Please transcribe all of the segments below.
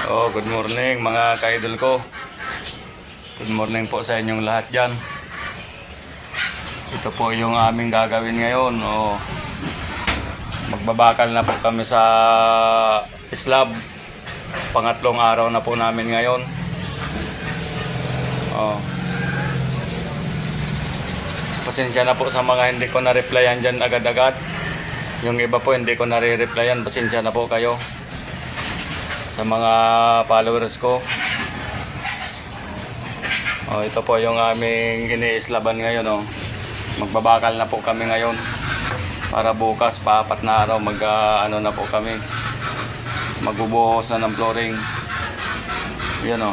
Good morning mga ka-idol ko. Good morning po sa inyong lahat dyan. Ito po yung aming gagawin ngayon. Magbabakal na po kami sa slab. Pangatlong araw na po namin ngayon. Pasensya na po sa mga hindi ko na-replyan dyan agad-agad. Yung iba po hindi ko na-replyan. Pasensya na po kayo sa mga followers ko. Ito po yung aming iniislaban ngayon. Magbabakal na po kami ngayon para bukas pa-4 na araw ano na po kami, magbubuhos na ng flooring. Yan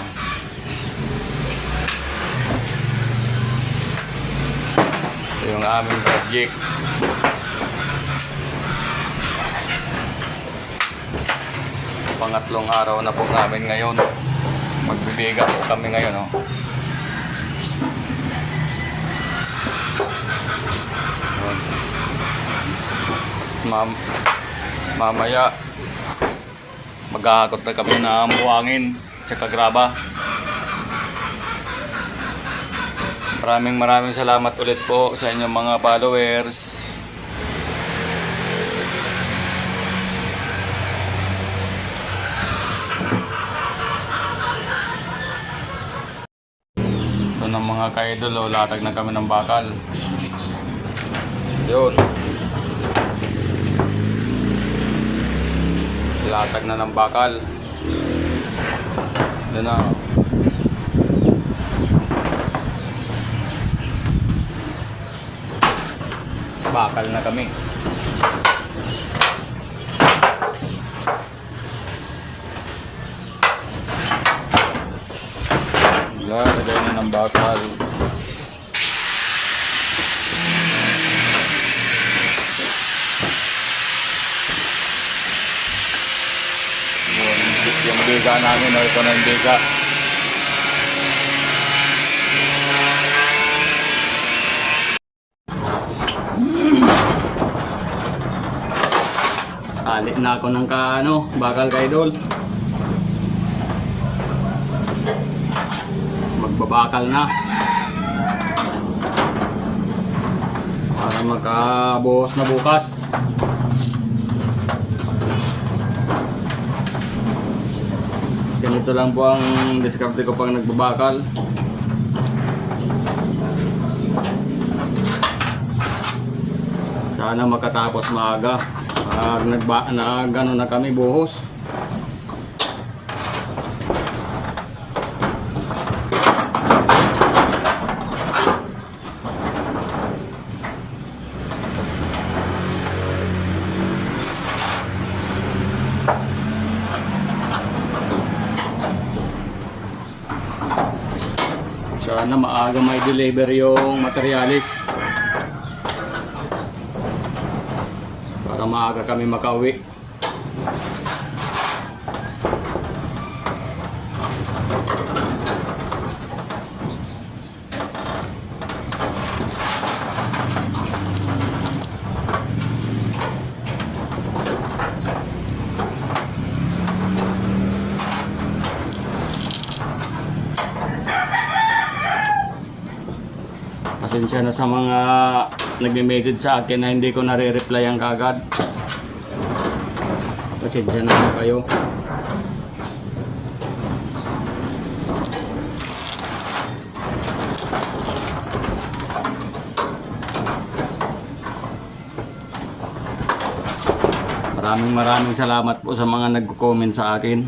ito yung aming project. Pangatlong araw na po namin ngayon. Magbibiga po kami ngayon. Mamaya maghahakot na kami ng buhangin tsaka graba. Maraming salamat ulit po sa inyong mga followers. Ng mga ka-idol, latag na kami ng bakal. Yun, latag na ng bakal. Yun na. Bakal na kami. Lagay na ng bakal. Yung biga namin, ito na yung biga. Alit na ako ng bakal ka-idol. Magbabakal na para magkabuhos na bukas. Ganito lang po ang diskarte ko pag nagbabakal. Sana makatapos maaga pag gano'n na kami buhos. Sana maaga may deliver yung materialis para maaga kami makauwi. Pasensya na sa mga nagme-message sa akin na hindi ko nare-replyan kagad. Pasensya na po kayo. Maraming salamat po sa mga nagko-comment sa akin.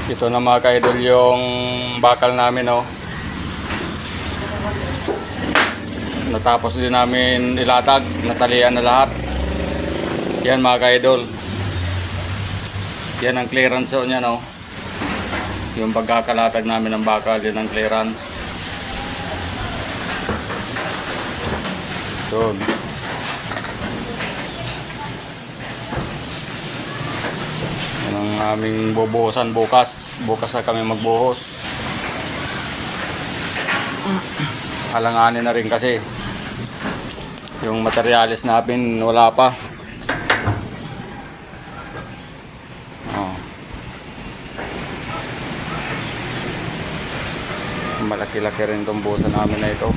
Ito na mga ka-idol yung bakal namin. Natapos din namin ilatag, natalian na lahat. Yan mga ka-idol. Yan ang clearance niya yung pagkakalatag namin ng bakal, yan ang clearance. Yun. Yan ang aming bubuhusan bukas. Bukas na kami magbuhos. Alanganin na rin kasi yung materialis natin wala pa. Oh. Malaki-laki rin itong busa namin na ito.